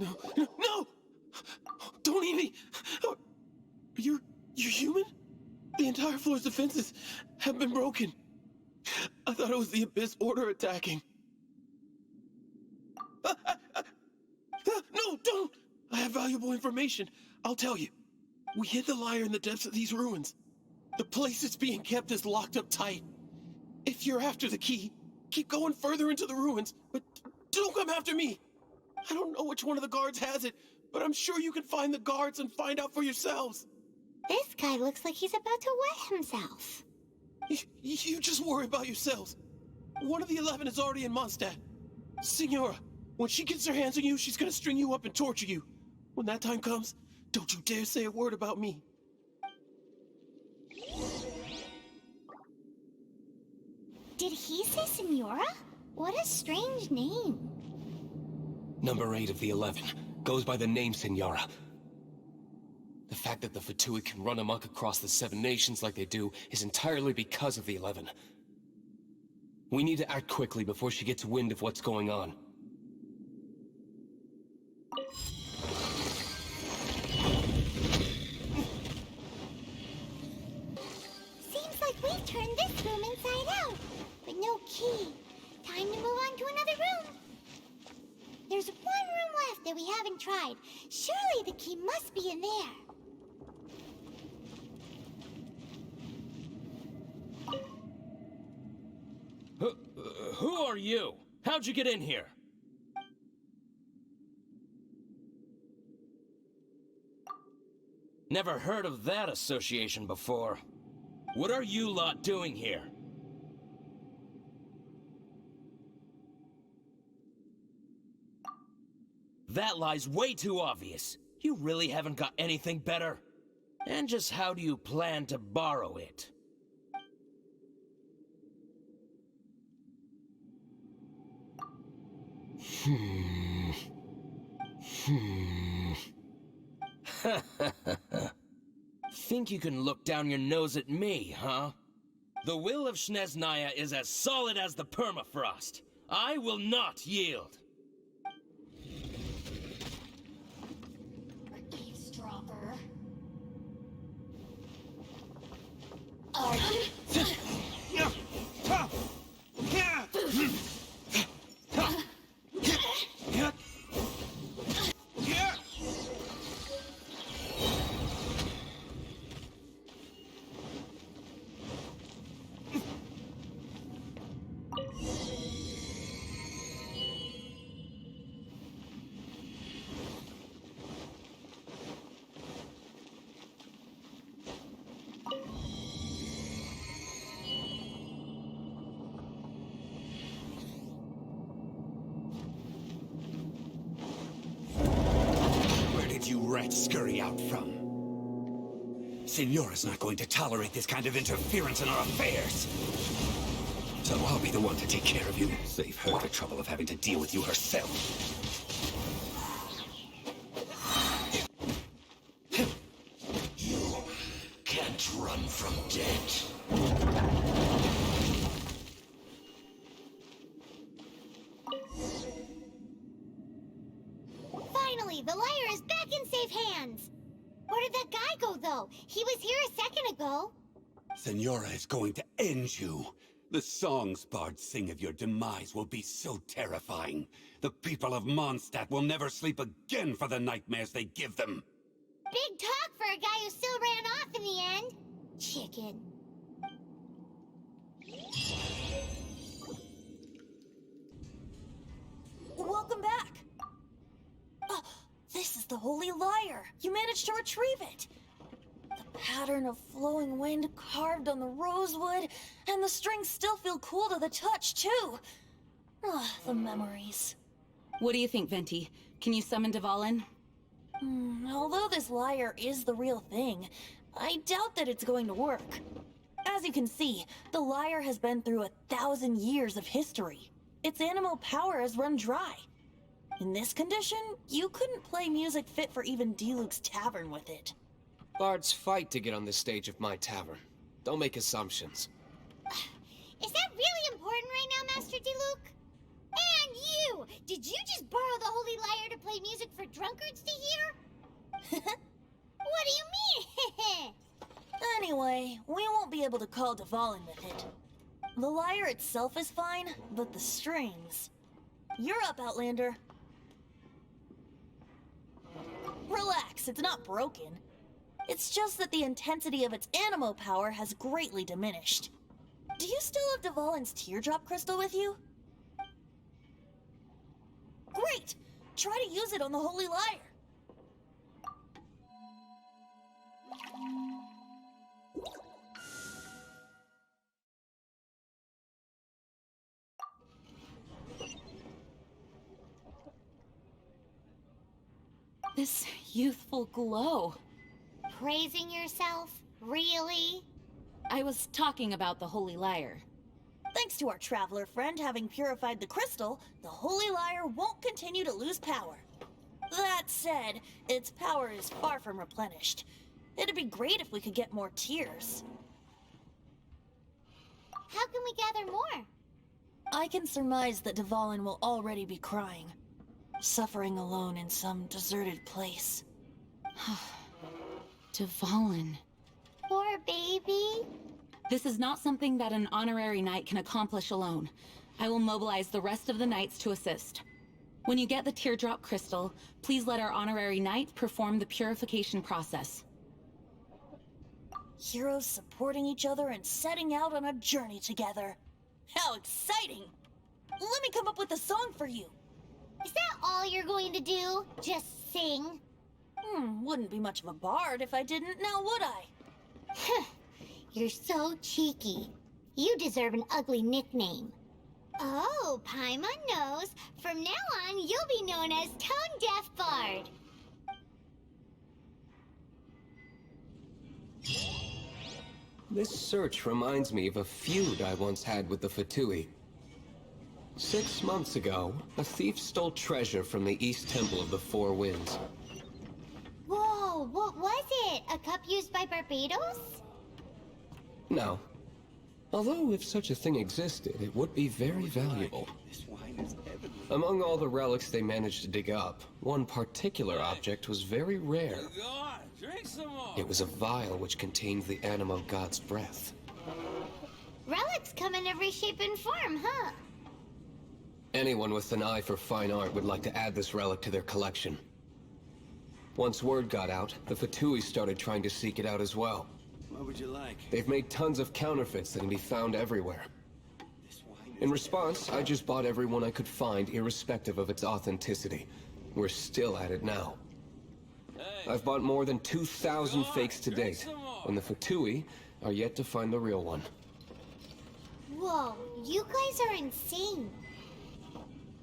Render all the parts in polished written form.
No, no, no! Don't eat me! You're human? The entire floor's defenses have been broken. I thought it was the Abyss Order attacking. No, don't! I have valuable information. I'll tell you. We hid the lyre in the depths of these ruins. The place it's being kept is locked up tight. If you're after the key, keep going further into the ruins, but don't come after me. I don't know which one of the guards has it, but I'm sure you can find the guards and find out for yourselves. This guy looks like he's about to wet himself. You just worry about yourselves. One of the 11 is already in Mondstadt. Signora, when she gets her hands on you, she's gonna string you up and torture you. When that time comes, don't you dare say a word about me. Did he say Signora? What a strange name. Number 8 of the 11 goes by the name Signora. The fact that the Fatui can run amok across the 7 nations like they do is entirely because of the 11. We need to act quickly before she gets wind of what's going on. Seems like we've turned this room inside out, but no key. Time to move on to another room. There's one room left that we haven't tried. Surely the key must be in there. Who are you? How'd you get in here? Never heard of that association before. What are you lot doing here? That lie's way too obvious. You really haven't got anything better? And just how do you plan to borrow it? Think you can look down your nose at me, huh? The will of Snezhnaya is as solid as the permafrost. I will not yield. Eavesdropper. You rats scurry out from? Signora's not going to tolerate this kind of interference in our affairs. So I'll be the one to take care of you. Save her the trouble of having to deal with you herself. You can't run from death. Finally, the lyre is back in safe hands. Where did that guy go, though? He was here a second ago. Signora is going to end you. The songs bards sing of your demise will be so terrifying. The people of Mondstadt will never sleep again for the nightmares they give them. Big talk for a guy who still ran off in the end. Chicken. Welcome back. This is the Holy Lyre. You managed to retrieve it. The pattern of flowing wind carved on the rosewood, and the strings still feel cool to the touch, too. The memories. What do you think, Venti? Can you summon Dvalin? Although this lyre is the real thing, I doubt that it's going to work. As you can see, the lyre has been through 1,000 years of history. Its animal power has run dry. In this condition, you couldn't play music fit for even D-Luke's tavern with it. Bards fight to get on the stage of my tavern. Don't make assumptions. Is that really important right now, Master D-Luke? And you! Did you just borrow the Holy Lyre to play music for drunkards to hear? What do you mean? Anyway, we won't be able to call Dvalin with it. The lyre itself is fine, but the strings... You're up, Outlander. Relax, it's not broken. It's just that the intensity of its animo power has greatly diminished. Do you still have Dvalin's teardrop crystal with you? Great! Try to use it on the Holy Lyre. This youthful glow. Praising yourself? Really? I was talking about the Holy Lyre. Thanks to our traveler friend having purified the crystal, the Holy Lyre won't continue to lose power. That said, its power is far from replenished. It'd be great if we could get more tears. How can we gather more? I can surmise that Dvalin will already be crying, suffering alone in some deserted place. Dvalin. Poor baby. This is not something that an honorary knight can accomplish alone. I will mobilize the rest of the knights to assist. When you get the teardrop crystal, please let our honorary knight perform the purification process. Heroes supporting each other and setting out on a journey together. How exciting! Let me come up with a song for you. Is that all you're going to do? Just sing? Wouldn't be much of a bard if I didn't, now would I? You're so cheeky. You deserve an ugly nickname. Oh, Paimon knows. From now on, you'll be known as Tone Deaf Bard. This search reminds me of a feud I once had with the Fatui. 6 months ago, a thief stole treasure from the East Temple of the Four Winds. Whoa, what was it? A cup used by Barbados? No. Although if such a thing existed, it would be very valuable. This wine is heavenly. Among all the relics they managed to dig up, one particular object was very rare. Go on, drink some more. It was a vial which contained the Animo God's breath. Relics come in every shape and form, huh? Anyone with an eye for fine art would like to add this relic to their collection. Once word got out, the Fatui started trying to seek it out as well. What would you like? They've made tons of counterfeits that can be found everywhere. This wine is In response, I just bought every one I could find, irrespective of its authenticity. We're still at it now. Hey, I've bought more than 2,000 Go on, fakes to drink date, some more. and the Fatui are yet to find the real one. Whoa, you guys are insane.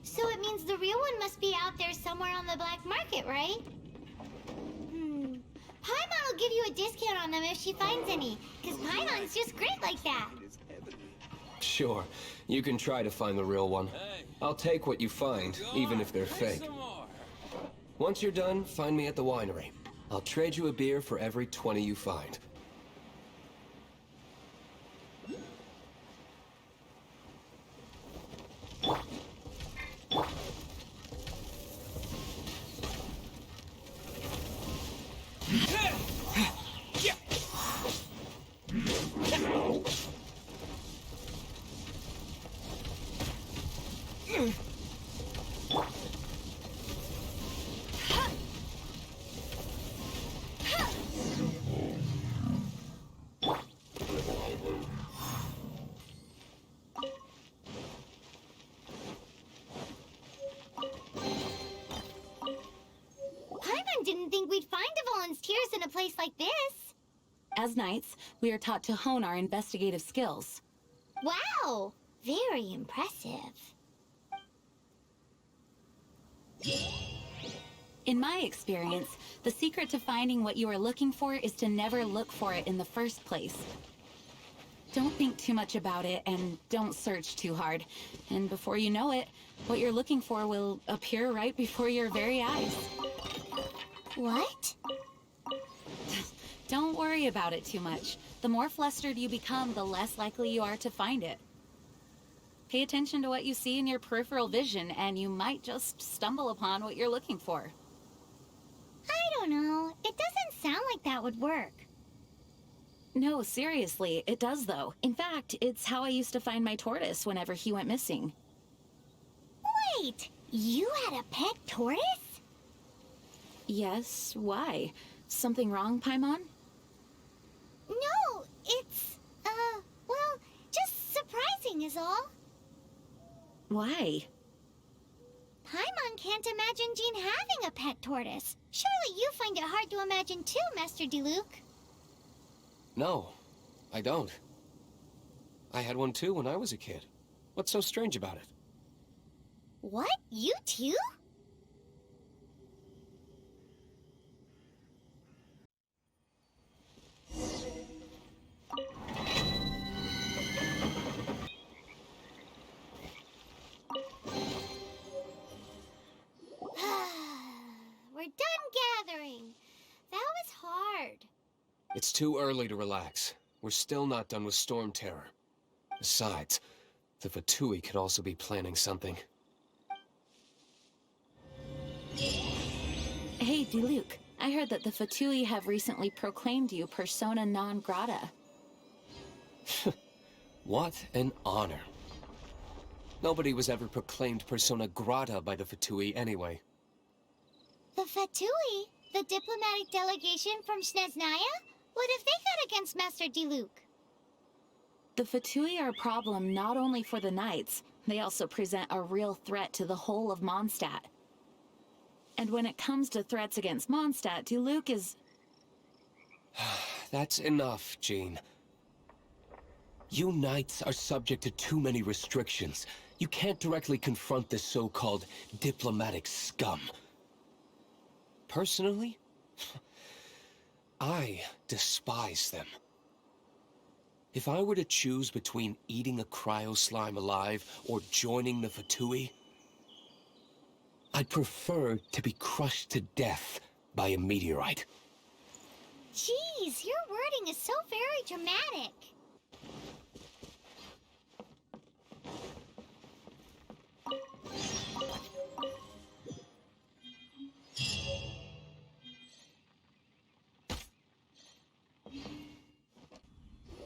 So it means the real one must be out there somewhere on the black market, right? Paimon will give you a discount on them if she finds any, because Paimon's just great like that. Sure, you can try to find the real one. Hey. I'll take what you find, go even on, if they're drink fake. some more. Once you're done, find me at the winery. I'll trade you a beer for every 20 you find. Paimon didn't think we'd find Dvalin's tears in a place like this. As knights, we are taught to hone our investigative skills. Wow, very impressive. In my experience, the secret to finding what you are looking for is to never look for it in the first place. Don't think too much about it and don't search too hard. And before you know it, what you're looking for will appear right before your very eyes. What? Don't worry about it too much. The more flustered you become, the less likely you are to find it. Pay attention to what you see in your peripheral vision, and you might just stumble upon what you're looking for. I don't know. It doesn't sound like that would work. No, seriously, it does though. In fact, it's how I used to find my tortoise whenever he went missing. Wait, you had a pet tortoise? Yes, why? Something wrong, Paimon? No, it's, well, just surprising is all. Why? Paimon can't imagine Jean having a pet tortoise. Surely you find it hard to imagine too, Master Diluc. No, I don't. I had one too when I was a kid. What's so strange about it? What? You too? We're done gathering. That was hard. It's too early to relax. We're still not done with Storm Terror. Besides, the Fatui could also be planning something. Hey, Diluc, I heard that the Fatui have recently proclaimed you persona non grata. What an honor. Nobody was ever proclaimed persona grata by the Fatui anyway. The Fatui? The diplomatic delegation from Snezhnaya? What have they got against Master Diluc? The Fatui are a problem not only for the Knights, they also present a real threat to the whole of Mondstadt. And when it comes to threats against Mondstadt, Diluc is... That's enough, Jean. You Knights are subject to too many restrictions. You can't directly confront this so-called diplomatic scum. Personally, I despise them. If I were to choose between eating a cryo-slime alive or joining the Fatui, I'd prefer to be crushed to death by a meteorite. Jeez, your wording is so very dramatic.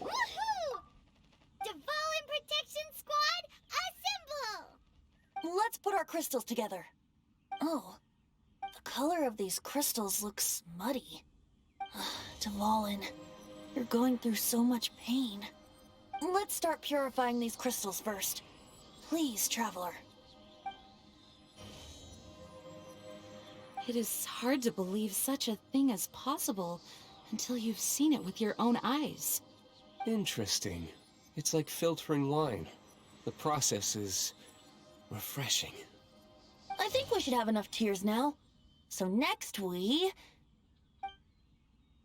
Woohoo! Dvalin Protection Squad, assemble! Let's put our crystals together. Oh, the color of these crystals looks muddy. Dvalin, you're going through so much pain. Let's start purifying these crystals first. Please, Traveler. It is hard to believe such a thing is possible until you've seen it with your own eyes. Interesting. It's like filtering wine. The process is refreshing. I think we should have enough tears now. So next we...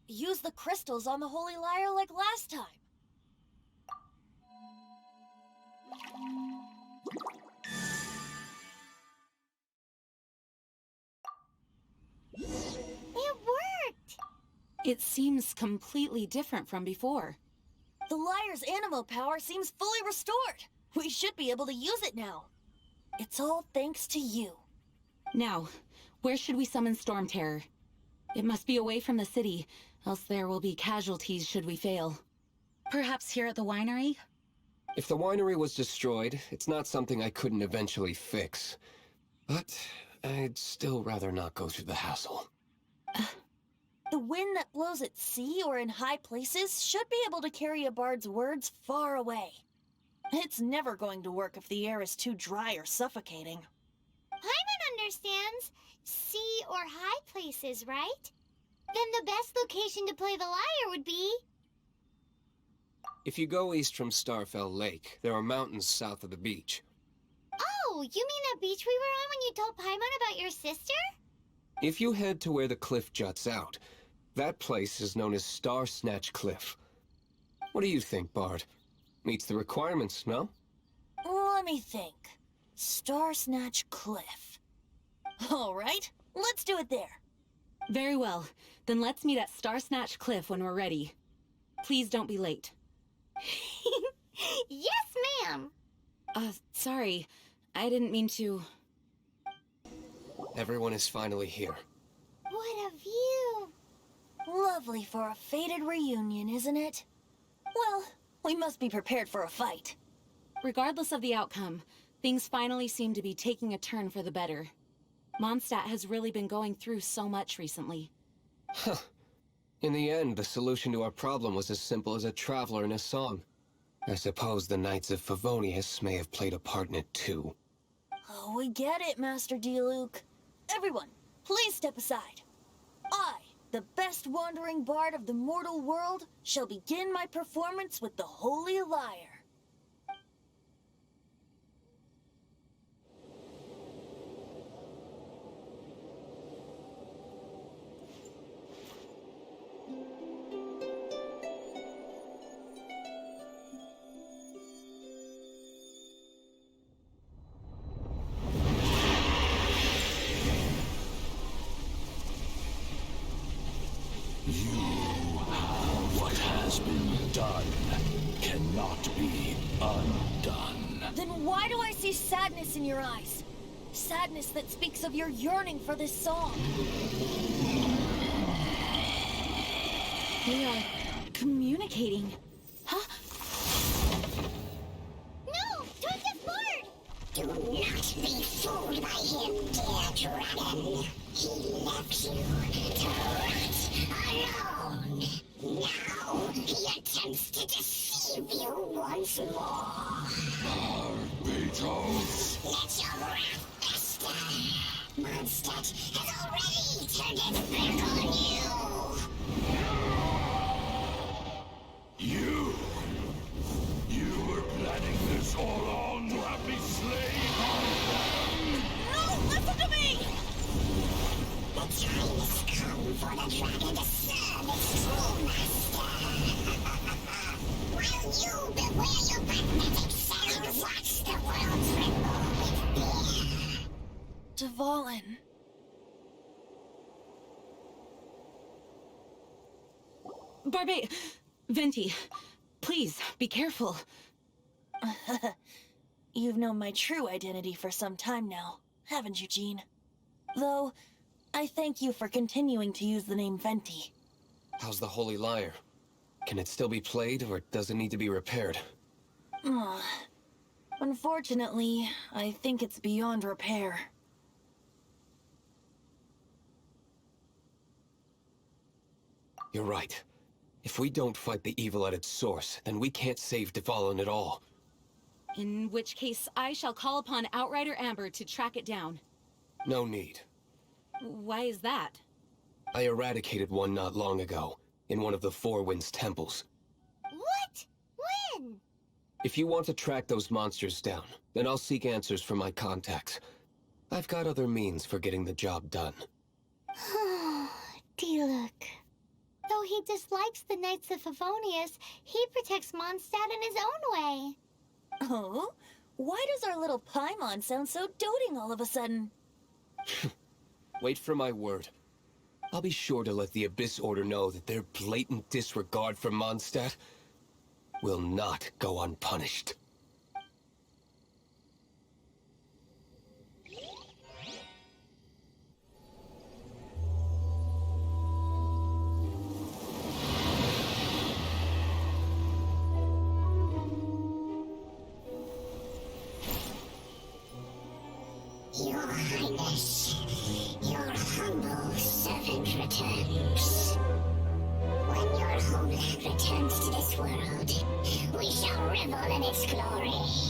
use the crystals on the Holy Lyre like last time. It worked! It seems completely different from before. The Lyre's animo power seems fully restored. We should be able to use it now. It's all thanks to you. Now, where should we summon Storm Terror? It must be away from the city, else there will be casualties should we fail. Perhaps here at the winery? If the winery was destroyed, it's not something I couldn't eventually fix. But I'd still rather not go through the hassle. The wind that blows at sea or in high places should be able to carry a bard's words far away. It's never going to work if the air is too dry or suffocating. Paimon understands sea or high places, right? Then the best location to play the lyre would be... If you go east from Starfell Lake, there are mountains south of the beach. Oh, you mean that beach we were on when you told Paimon about your sister? If you head to where the cliff juts out, that place is known as Star Snatch Cliff. What do you think, Bard? Meets the requirements, no? Let me think. Star Snatch Cliff. All right, let's do it there. Very well. Then let's meet at Star Snatch Cliff when we're ready. Please don't be late. Yes, ma'am. Sorry. I didn't mean to... Everyone is finally here. What a view! Lovely for a fated reunion, isn't it? Well, we must be prepared for a fight. Regardless of the outcome, things finally seem to be taking a turn for the better. Mondstadt has really been going through so much recently. Huh. In the end, the solution to our problem was as simple as a traveler in a song. I suppose the Knights of Favonius may have played a part in it too. Oh, we get it, Master D-Luke. Everyone, please step aside. I, the best wandering bard of the mortal world, shall begin my performance with the Holy Lyre. What has been done cannot be undone. Then why do I see sadness in your eyes? Sadness that speaks of your yearning for this song. They are communicating. Huh? No! Dwarf Bard! Do not be fooled by him, dear dragon. He left you to rot alone. Now he attempts to deceive you once more. Beetles. Let your wrath fester. Mondstadt has already turned its back on you. You were planning this all along to have me slain. No, listen to me! The time has come for the dragon to serve its true master. While you beware your magnetic sounds, watch the world tremble with fear. Dvalin. Venti, please, be careful. You've known my true identity for some time now, haven't you, Jean? Though, I thank you for continuing to use the name Venti. How's the Holy Lyre? Can it still be played, or does it need to be repaired? Unfortunately, I think it's beyond repair. You're right. If we don't fight the evil at its source, then we can't save Dvalin at all. In which case, I shall call upon Outrider Amber to track it down. No need. Why is that? I eradicated one not long ago, in one of the Four Winds temples. What? When? If you want to track those monsters down, then I'll seek answers from my contacts. I've got other means for getting the job done. D-Luke. Though he dislikes the Knights of Favonius, he protects Mondstadt in his own way. Oh? Why does our little Paimon sound so doting all of a sudden? Wait for my word. I'll be sure to let the Abyss Order know that their blatant disregard for Mondstadt will not go unpunished. Your Highness, your humble servant returns. When your homeland returns to this world, we shall revel in its glory.